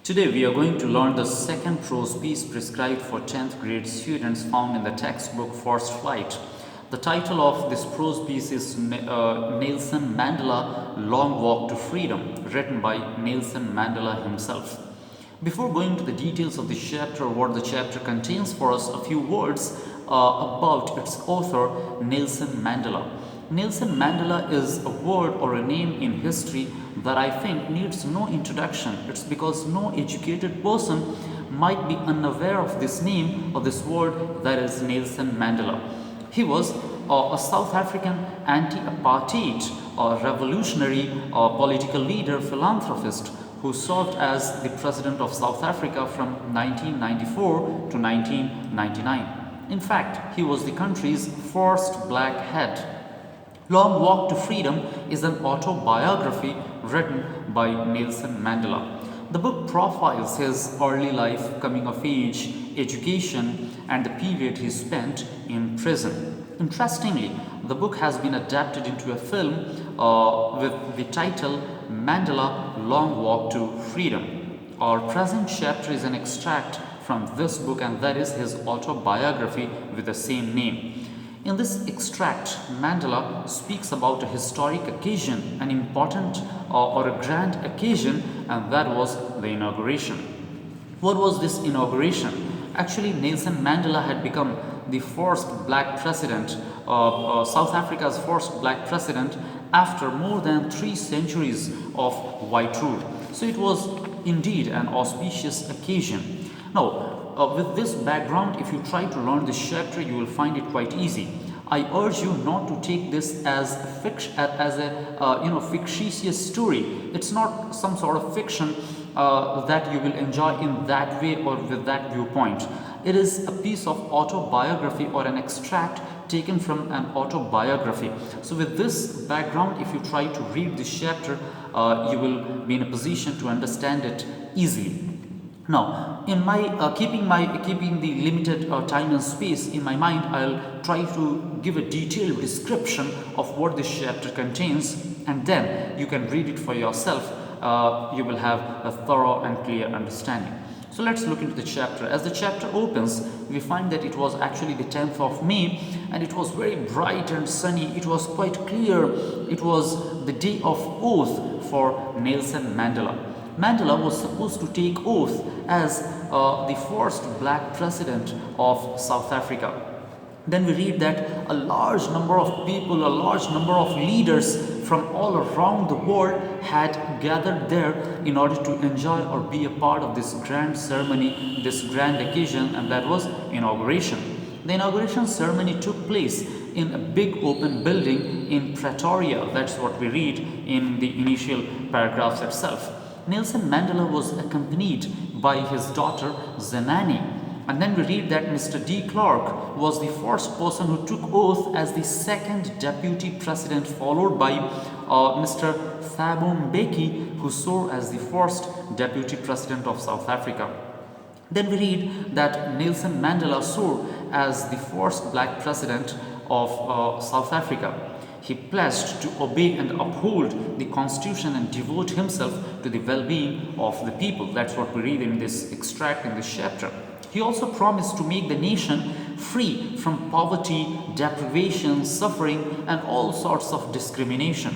Today we are going to learn the second prose piece prescribed for 10th grade students found in the textbook Forced Flight. The title of this prose piece is Nelson Mandela Long Walk to Freedom, written by Nelson Mandela himself. Before going to the details of the chapter, what the chapter contains for us, a few words about its author, Nelson Mandela. Nelson Mandela is a word or a name in history that I think needs no introduction. It's because no educated person might be unaware of this name or this word, that is Nelson Mandela. He was a South African anti-apartheid revolutionary political leader, philanthropist who served as the president of South Africa from 1994 to 1999. In fact, he was the country's first black head. Long Walk to Freedom is an autobiography written by Nelson Mandela. The book profiles his early life, coming of age, education, and the period he spent in prison. Interestingly, the book has been adapted into a film with the title Mandela Long Walk to Freedom. Our present chapter is an extract from this book, and that is his autobiography with the same name. In this extract, Mandela speaks about a historic occasion, an important or a grand occasion, and that was the inauguration. What was this inauguration? Actually, Nelson Mandela had become the first black president, South Africa's first black president, after more than 3 centuries of white rule. So it was indeed an auspicious occasion. Now, with this background, if you try to learn this chapter, you will find it quite easy. I urge you not to take this as a fictitious story. It's not some sort of fiction that you will enjoy in that way or with that viewpoint. It is a piece of autobiography or an extract taken from an autobiography. So with this background, if you try to read this chapter, you will be in a position to understand it easily. Now, in my keeping the limited time and space in my mind, I'll try to give a detailed description of what this chapter contains, and then you can read it for yourself. You will have a thorough and clear understanding. So let's look into the chapter. As the chapter opens, we find that it was actually the 10th of May, and it was very bright and sunny. It was quite clear. It was the day of oath for Nelson Mandela. Mandela was supposed to take oath as the first black president of South Africa. Then we read that a large number of people, a large number of leaders from all around the world had gathered there in order to enjoy or be a part of this grand ceremony, this grand occasion, and that was inauguration. The inauguration ceremony took place in a big open building in Pretoria. That's what we read in the initial paragraphs itself. Nelson Mandela was accompanied by his daughter Zenani. And then we read that Mr. De Klerk was the first person who took oath as the second deputy president, followed by Mr. Thabo Mbeki, who served as the first deputy president of South Africa. Then we read that Nelson Mandela served as the first black president of South Africa. He pledged to obey and uphold the constitution and devote himself to the well-being of the people. That's what we read in this extract in this chapter. He also promised to make the nation free from poverty, deprivation, suffering, and all sorts of discrimination.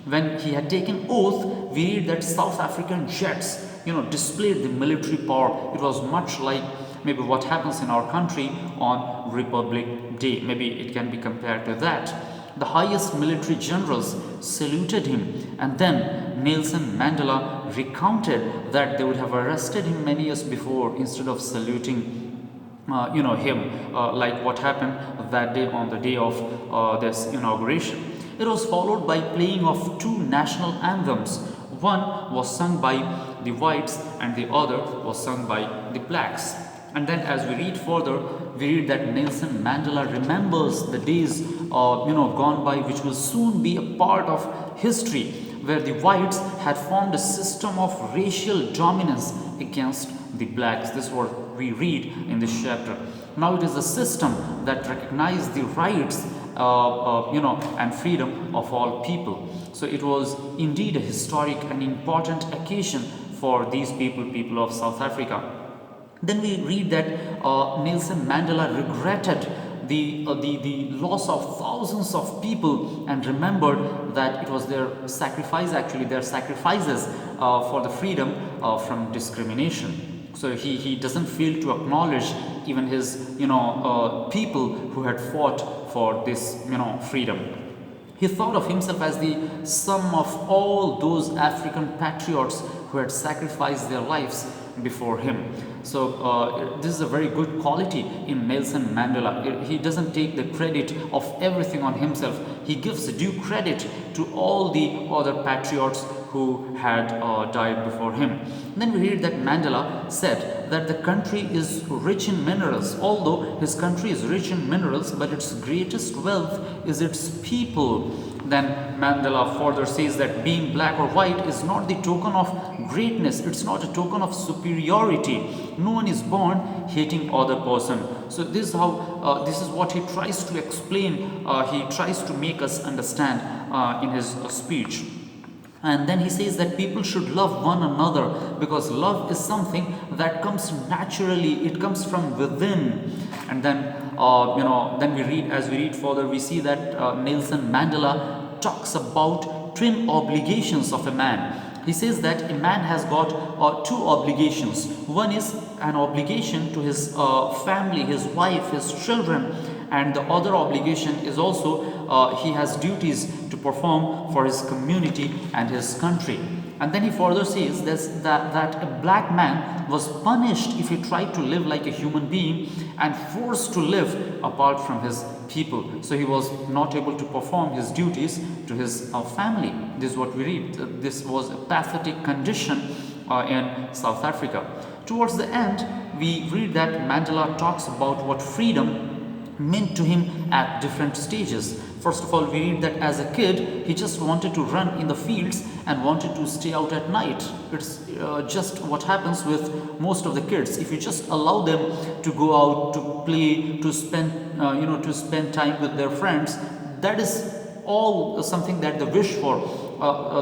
When he had taken oath, we read that South African jets, displayed the military power. It was much like maybe what happens in our country on Republic Day. Maybe it can be compared to that. The highest military generals saluted him, and then Nelson Mandela recounted that they would have arrested him many years before instead of saluting him, like what happened that day on the day of this inauguration. It was followed by playing of two national anthems. One was sung by the whites and the other was sung by the blacks. And then as we read further, we read that Nelson Mandela remembers the days gone by, which will soon be a part of history, where the whites had formed a system of racial dominance against the blacks. This is what we read in this chapter. Now it is a system that recognized the rights and freedom of all people. So it was indeed a historic and important occasion for these people of South Africa. Then we read that Nelson Mandela regretted the loss of thousands of people and remembered that it was their sacrifice, actually their sacrifices for the freedom from discrimination. So he doesn't fail to acknowledge even his people who had fought for this freedom. He thought of himself as the sum of all those African patriots who had sacrificed their lives before him. So this is a very good quality in Nelson Mandela. He doesn't take the credit of everything on himself. He gives due credit to all the other patriots who had died before him. Then we read that Mandela said that the country is rich in minerals. Although his country is rich in minerals, but its greatest wealth is its people. Then Mandela further says that being black or white is not the token of greatness. It's not a token of superiority. No one is born hating other person. So this is how this is what he tries to explain. He tries to make us understand in his speech. And then he says that people should love one another because love is something that comes naturally. It comes from within. And then then we read, as we read further, we see that Nelson Mandela talks about twin obligations of a man. He says that a man has got two obligations. One is an obligation to his family, his wife, his children, and the other obligation is also he has duties to perform for his community and his country. And then he further says that a black man was punished if he tried to live like a human being and forced to live apart from his people. So he was not able to perform his duties to his family. This is what we read. This was a pathetic condition in South Africa. Towards the end, we read that Mandela talks about what freedom meant to him at different stages. First of all, we read that as a kid, he just wanted to run in the fields and wanted to stay out at night. It's just what happens with most of the kids. If you just allow them to go out to play, to spend, to spend time with their friends, that is all something that they wish for.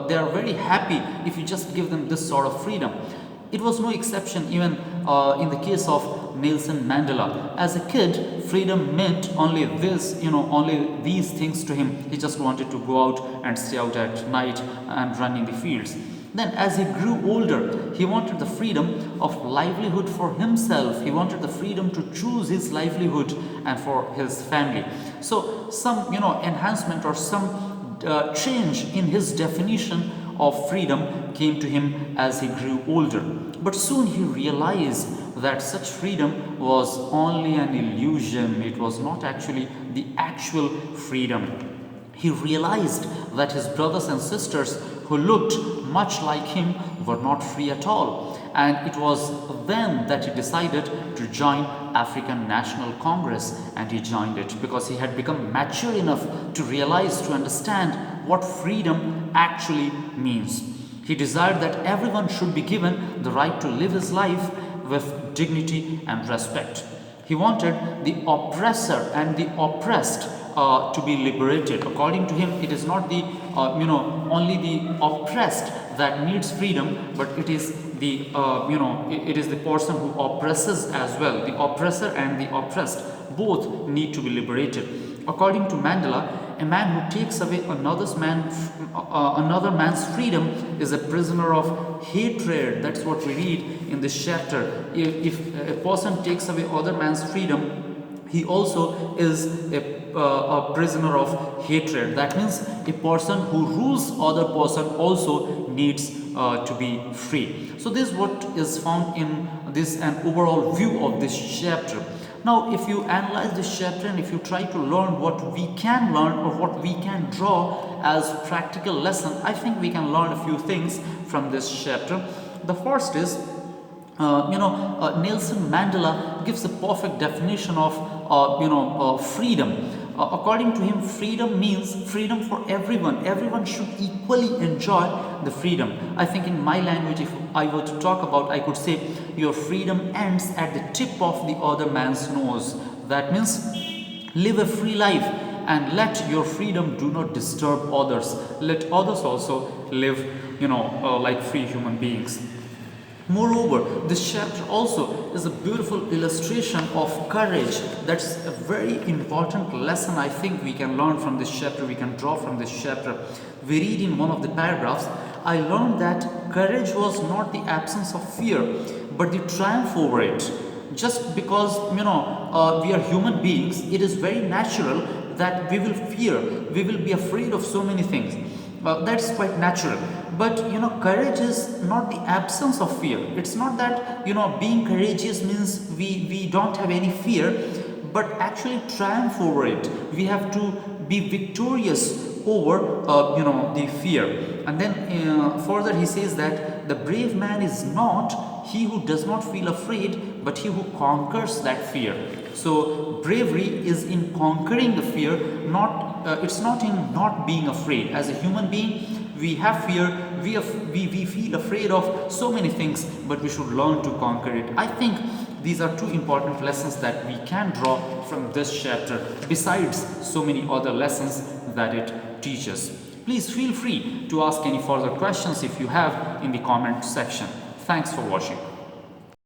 They are very happy if you just give them this sort of freedom. It was no exception even in the case of Nelson Mandela. As a kid, freedom meant only this, only these things to him. He just wanted to go out and stay out at night and run in the fields. Then as he grew older, he wanted the freedom of livelihood for himself. He wanted the freedom to choose his livelihood and for his family. So some, enhancement or some change in his definition of freedom came to him as he grew older. But soon he realized that such freedom was only an illusion. It was not actually the actual freedom. He realized that his brothers and sisters who looked much like him were not free at all. And it was then that he decided to join African National Congress, and he joined it because he had become mature enough to realize, to understand what freedom actually means. He desired that everyone should be given the right to live his life with dignity and respect. He wanted the oppressor and the oppressed to be liberated. According to him, it is not the only the oppressed that needs freedom, but it is the it is the person who oppresses as well. The oppressor and the oppressed both need to be liberated. According to Mandela, a man who takes away another man's freedom is a prisoner of hatred. That's what we read in this chapter. If a person takes away other man's freedom, he also is a prisoner of hatred. That means a person who rules other person also needs to be free. So this is what is found in this an overall view of this chapter. Now, if you analyze this chapter and if you try to learn what we can learn or what we can draw as practical lesson, I think we can learn a few things from this chapter. The first is, Nelson Mandela gives a perfect definition of freedom. According to him, freedom means freedom for everyone. Everyone should equally enjoy the freedom. I think in my language, if I were to talk about, I could say your freedom ends at the tip of the other man's nose. That means live a free life and let your freedom do not disturb others. Let others also live, like free human beings. Moreover, this chapter also is a beautiful illustration of courage. That's a very important lesson I think we can learn from this chapter, we can draw from this chapter. We read in one of the paragraphs, I learned that courage was not the absence of fear, but the triumph over it. Just because, we are human beings, it is very natural that we will fear, we will be afraid of so many things. That's quite natural. But courage is not the absence of fear. It's not that being courageous means we don't have any fear, but actually triumph over it. We have to be victorious over the fear. And then further he says that the brave man is not he who does not feel afraid, but he who conquers that fear. So bravery is in conquering the fear, not it's not in not being afraid. As a human being, we have fear, we feel afraid of so many things, but we should learn to conquer it. I think these are two important lessons that we can draw from this chapter, besides so many other lessons that it teaches. Please feel free to ask any further questions if you have in the comment section. Thanks for watching.